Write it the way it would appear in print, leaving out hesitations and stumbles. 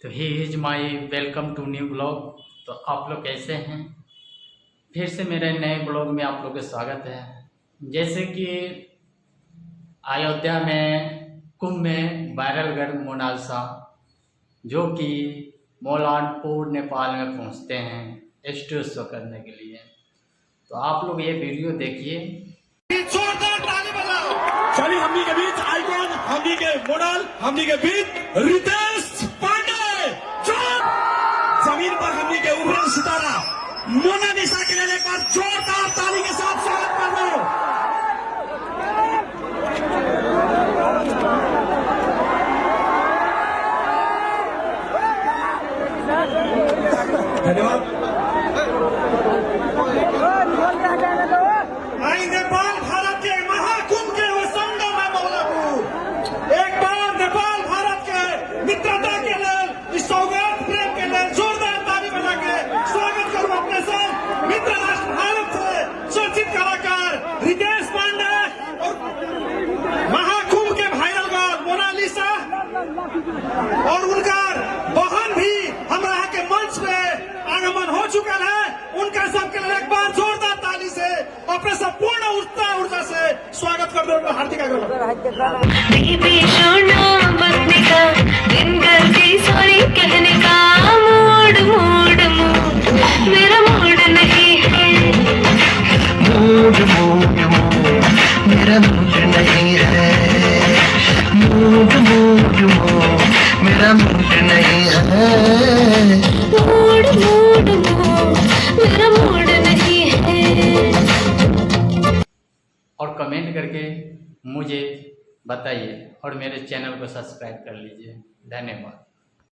तो he is my welcome to new blog. तो आप लोग कैसे हैं? फिर से मेरे नए ब्लॉग में आप लोग का स्वागत है। जैसे कि अयोध्या में कुंभ में वायरल गर्ल मोनालिसा जो कि मौलानपुर नेपाल में पहुंचते हैं स्टेज शो करने के लिए। तो आप लोग ये वीडियो देखिए। चलिए हमनी के बीच आइकॉन, हमनी के मॉडल, हमनी के बीच रितेश पांडे, जमीन पर हमनी के उभरे सितारा मोनालिसा के लिए एक बार जोरदार ताली के साथ स्वागत कर लो। धन्यवाद। नेपाल भारत के महाकुंभ के वो संगम है मौलापुर। एक बार नेपाल भारत के मित्रता के लिए, इस सौगात प्रेम के लिए जोरदार ताली बजा के स्वागत करूं अपने साथ मित्र राष्ट्र भारत से चर्चित कलाकार रितेश पांडे और महाकुंभ के वायरल गर्ल मोनालिसा और उनका बहन भी हमारा के मंच पे आगमन हो चुका है। उनका सबके लिए एक बार जोरदार ताली से अपने संपूर्ण ऊर्जा से स्वागत कर दो। हार्दिक कहने का मूड मूड मूड मेरा मूड नहीं है, मूड मूड मूड मेरा मूड नहीं है, मूड मूड मूड मेरा मूड नहीं है, मूड मूड मूड मेरा मूड नहीं है। और कमेंट करके मुझे बताइए और मेरे चैनल को सब्सक्राइब कर लीजिए। धन्यवाद।